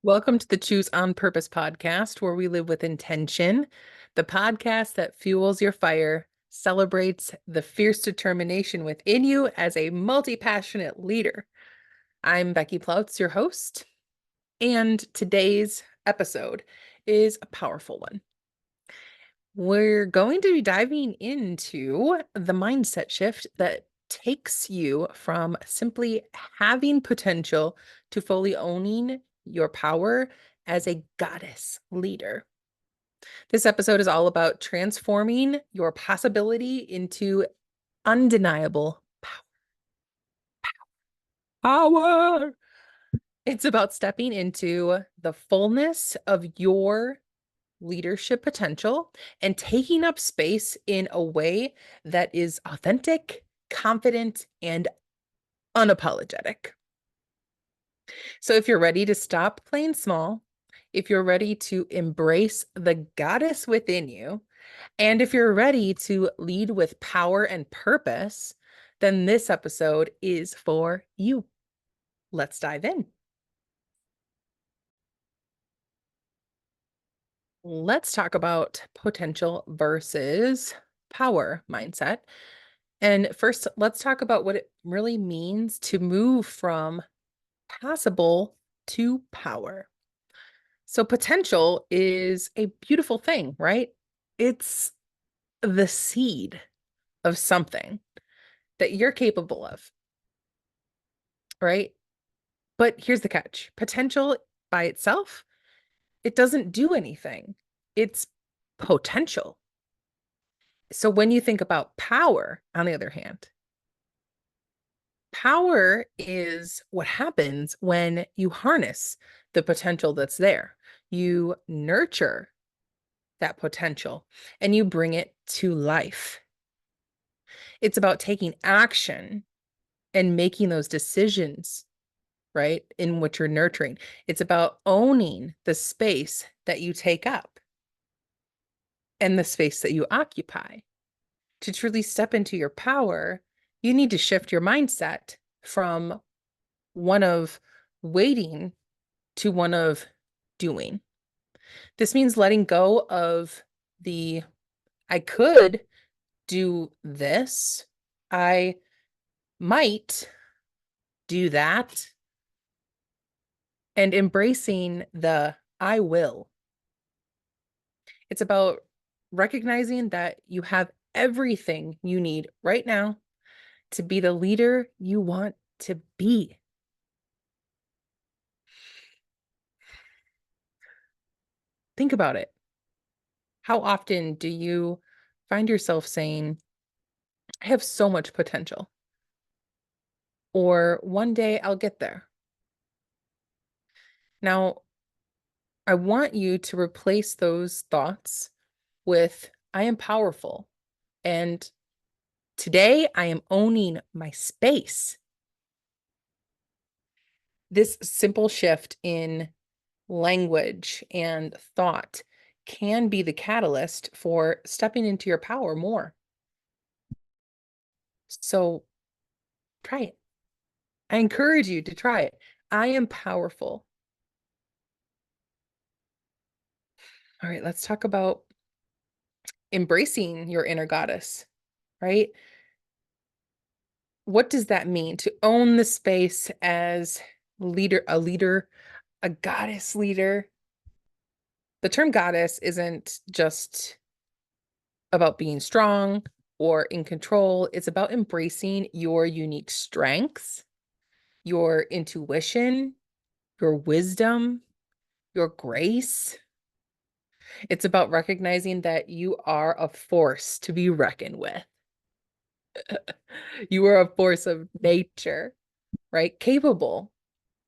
Welcome to the Choose on Purpose podcast, where we live with intention, the podcast that fuels your fire, celebrates the fierce determination within you as a multi-passionate leader. I'm Becky Plautz, your host, and today's episode is a powerful one. We're going to be diving into the mindset shift that takes you from simply having potential to fully owning your power as a goddess leader. This episode is all about transforming your possibility into undeniable power. It's about stepping into the fullness of your leadership potential and taking up space in a way that is authentic, confident, and unapologetic. So, if you're ready to stop playing small, if you're ready to embrace the goddess within you, and if you're ready to lead with power and purpose, then this episode is for you. Let's dive in. Let's talk about potential versus power mindset. And first, let's talk about what it really means to move from possible to power. So, potential is a beautiful thing, right? It's the seed of something that you're capable of, right? But here's the catch: potential by itself, it doesn't do anything, it's potential. So, when you think about power, on the other hand, power is what happens when you harness the potential that's there. You nurture that potential and you bring it to life. It's about taking action and making those decisions, right? In what you're nurturing. It's about owning the space that you take up and the space that you occupy. To truly step into your power, you need to shift your mindset from one of waiting to one of doing. This means letting go of the I could do this, I might do that, and embracing the I will. It's about recognizing that you have everything you need right now to be the leader you want to be. Think about it. How often do you find yourself saying, I have so much potential, or one day I'll get there? Now, I want you to replace those thoughts with, I am powerful. And today I am owning my space. This simple shift in language and thought can be the catalyst for stepping into your power more. So try it. I encourage you to try it. I am powerful. All right, let's talk about embracing your inner goddess, right? What does that mean to own the space as leader, a goddess leader? The term goddess isn't just about being strong or in control. It's about embracing your unique strengths, your intuition, your wisdom, your grace. It's about recognizing that you are a force to be reckoned with. You are a force of nature, right? Capable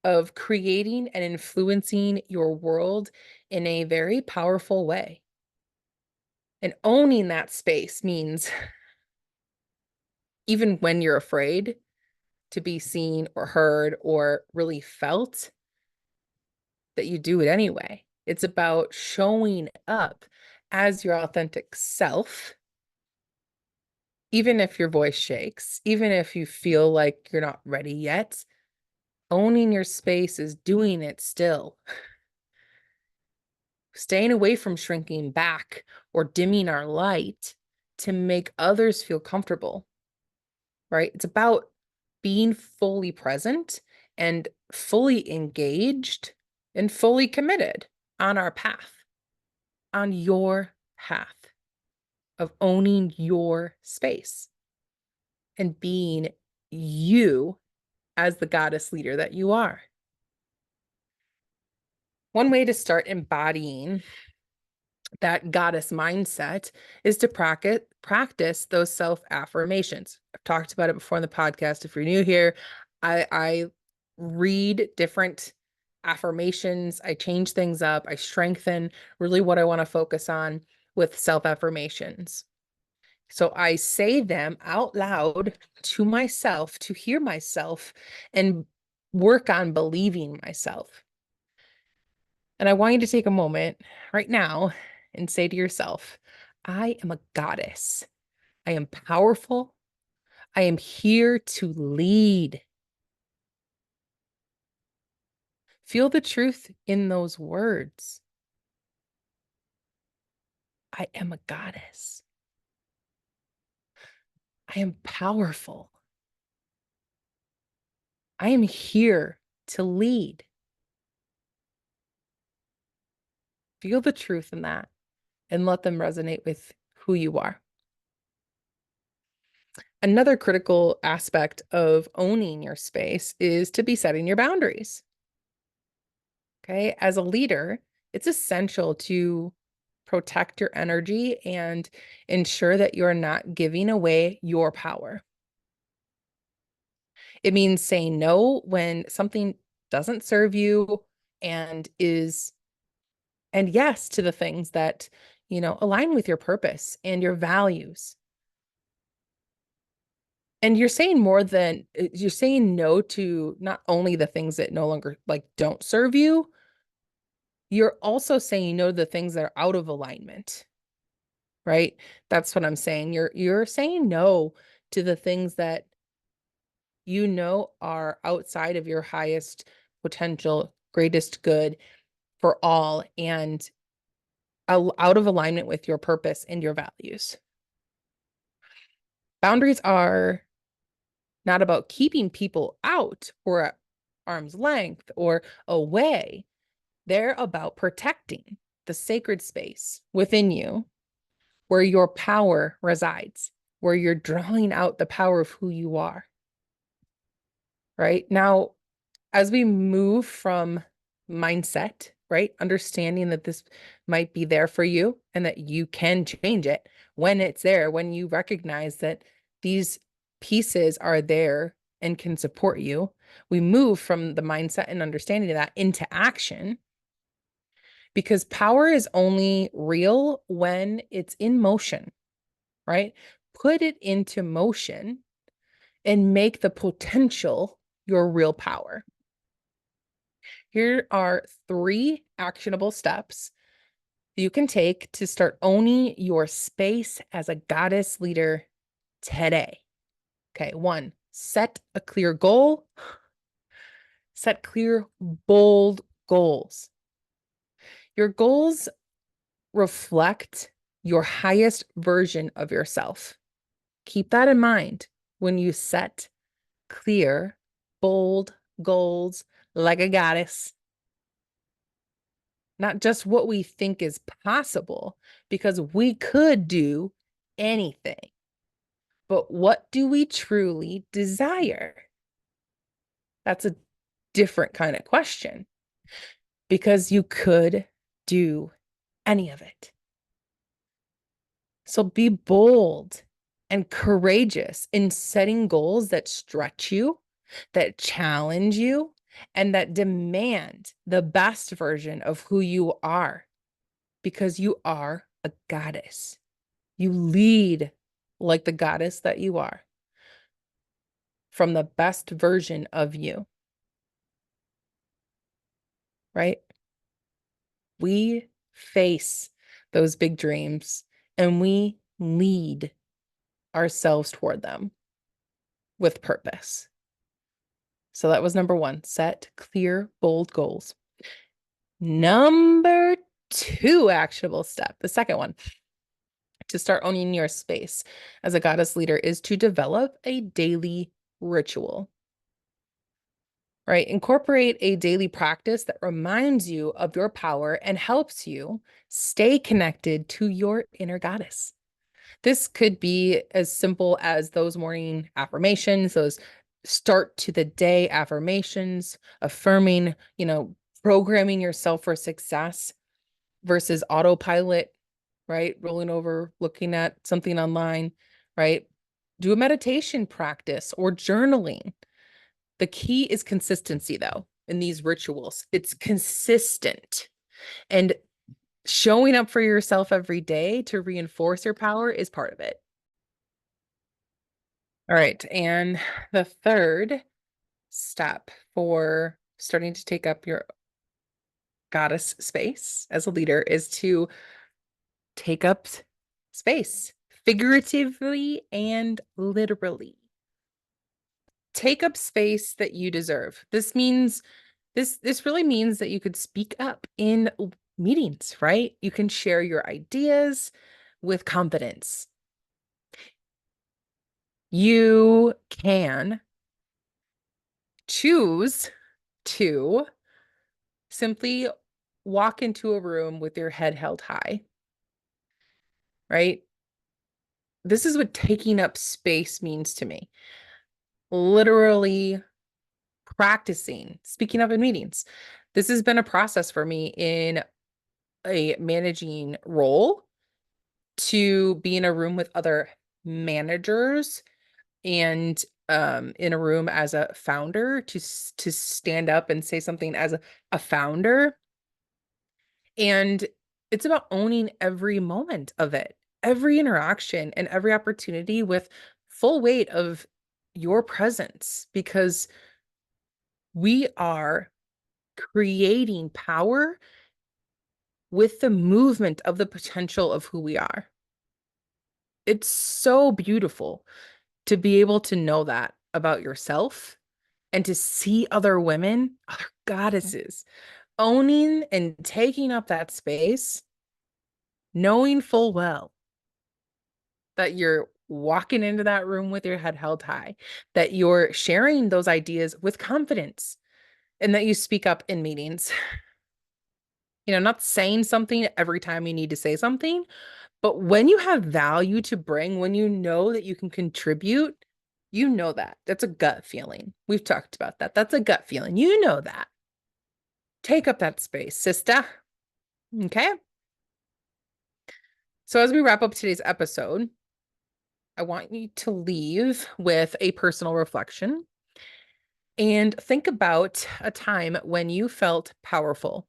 of creating and influencing your world in a very powerful way. And owning that space means even when you're afraid to be seen or heard or really felt, that you do it anyway. It's about showing up as your authentic self, even if your voice shakes, even if you feel like you're not ready yet. Owning your space is doing it still. staying away from shrinking back or dimming our light to make others feel comfortable, right? It's about being fully present and fully engaged and fully committed on our path, on your path of owning your space and being you as the goddess leader that you are. One way to start embodying that goddess mindset is to practice those self-affirmations. I've talked about it before in the podcast. If you're new here, I read different affirmations, I change things up, I strengthen really what I want to focus on with self-affirmations. So I say them out loud to myself to hear myself and work on believing myself. And I want you to take a moment right now and say to yourself, I am a goddess. I am powerful. I am here to lead. Feel the truth in those words. I am a goddess. I am powerful. I am here to lead. Feel the truth in that and let them resonate with who you are. Another critical aspect of owning your space is to be setting your boundaries. Okay. As a leader, it's essential to protect your energy and ensure that you're not giving away your power. It means saying no when something doesn't serve you and yes to the things that, align with your purpose and your values. And you're saying you're saying no to not only the things that no longer don't serve you, you're also saying no to the things that are out of alignment, right? That's what I'm saying. You're saying no to the things that are outside of your highest potential, greatest good for all, and out of alignment with your purpose and your values. Boundaries are not about keeping people out or at arm's length or away. They're about protecting the sacred space within you where your power resides, where you're drawing out the power of who you are. Right? Now, as we move from mindset, right? Understanding that this might be there for you and that you can change it when it's there, when you recognize that these pieces are there and can support you, we move from the mindset and understanding of that into action, because power is only real when it's in motion, right? Put it into motion and make the potential your real power. Here are 3 actionable steps you can take to start owning your space as a goddess leader today. Okay, 1, set a clear goal. Set clear, bold goals. Your goals reflect your highest version of yourself. Keep that in mind when you set clear, bold goals like a goddess. Not just what we think is possible, because we could do anything. But what do we truly desire? That's a different kind of question, because you could do any of it. So be bold and courageous in setting goals that stretch you, that challenge you, and that demand the best version of who you are, because you are a goddess. You lead like the goddess that you are, from the best version of you, right? We face those big dreams and we lead ourselves toward them with purpose. So that was number 1, set clear, bold goals. Number two actionable step. The second one to start owning your space as a goddess leader is to develop a daily ritual, right? Incorporate a daily practice that reminds you of your power and helps you stay connected to your inner goddess. This could be as simple as those morning affirmations, those start to the day affirmations, affirming, programming yourself for success versus autopilot, right? Rolling over, looking at something online, right? Do a meditation practice or journaling. The key is consistency, though, in these rituals. It's consistent. And showing up for yourself every day to reinforce your power is part of it. All right. And the third step for starting to take up your goddess space as a leader is to take up space, figuratively and literally. Take up space that you deserve. This really means that you could speak up in meetings, right? You can share your ideas with confidence. You can choose to simply walk into a room with your head held high, right? This is what taking up space means to me. Literally practicing speaking up in meetings. This has been a process for me in a managing role to be in a room with other managers and in a room as a founder to stand up and say something as a founder. And it's about owning every moment of it, every interaction and every opportunity with full weight of your presence, because we are creating power with the movement of the potential of who we are. It's so beautiful to be able to know that about yourself and to see other women, other goddesses, owning and taking up that space, knowing full well that you're walking into that room with your head held high, that you're sharing those ideas with confidence, and that you speak up in meetings. Not saying something every time you need to say something, but when you have value to bring, when you know that you can contribute, you know that. That's a gut feeling. We've talked about that. That's a gut feeling. You know that. Take up that space, sister. Okay. So as we wrap up today's episode, I want you to leave with a personal reflection and think about a time when you felt powerful,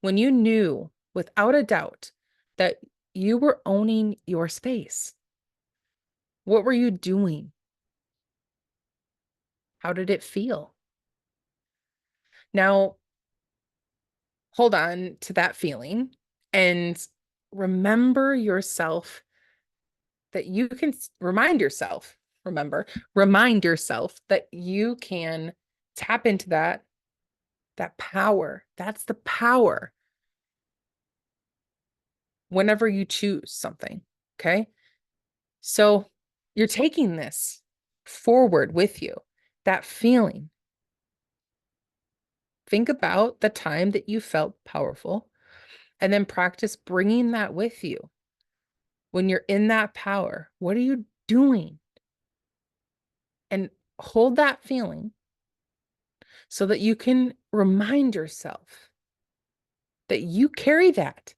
when you knew without a doubt that you were owning your space. What were you doing? How did it feel? Now, hold on to that feeling and remember yourself that you can remind yourself that you can tap into that power. That's the power whenever you choose something. Okay. So you're taking this forward with you, that feeling. Think about the time that you felt powerful and then practice bringing that with you. When you're in that power, what are you doing? And hold that feeling so that you can remind yourself that you carry that.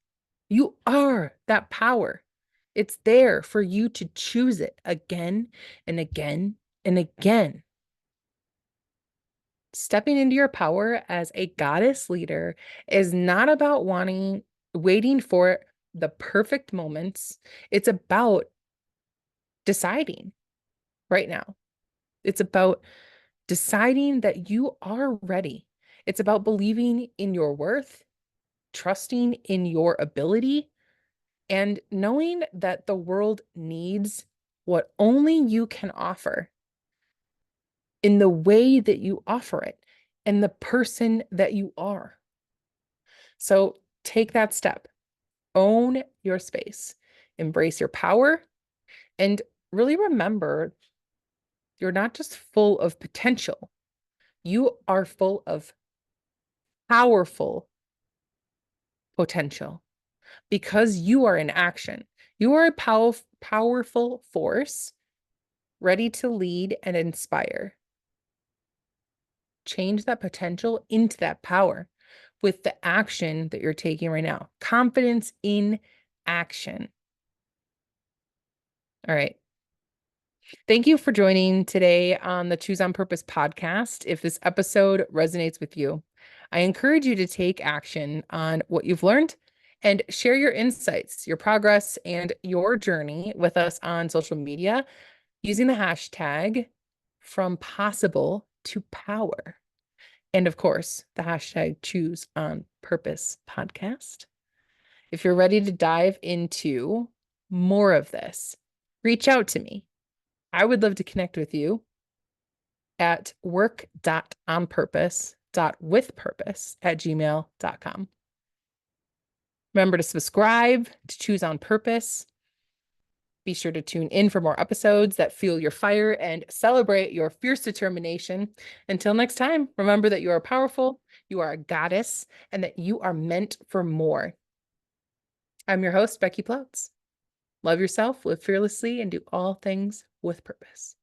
You are that power. It's there for you to choose it again and again and again. Stepping into your power as a goddess leader is not about waiting for the perfect moments. It's about deciding right now. It's about deciding that you are ready. It's about believing in your worth, trusting in your ability, and knowing that the world needs what only you can offer in the way that you offer it and the person that you are. So take that step. Own your space, embrace your power, and really remember you're not just full of potential, you are full of powerful potential because you are in action. You are a powerful force ready to lead and inspire. Change that potential into that power with the action that you're taking right now. Confidence in action. All right. Thank you for joining today on the Choose on Purpose podcast. If this episode resonates with you, I encourage you to take action on what you've learned and share your insights, your progress, and your journey with us on social media using the hashtag from possible to power. And of course, the hashtag Choose on Purpose podcast. If you're ready to dive into more of this, reach out to me. I would love to connect with you at work.onpurpose.withpurpose@gmail.com. Remember to subscribe to Choose on Purpose. Be sure to tune in for more episodes that fuel your fire and celebrate your fierce determination. Until next time, remember that you are powerful, you are a goddess, and that you are meant for more. I'm your host, Becky Plotz. Love yourself, live fearlessly, and do all things with purpose.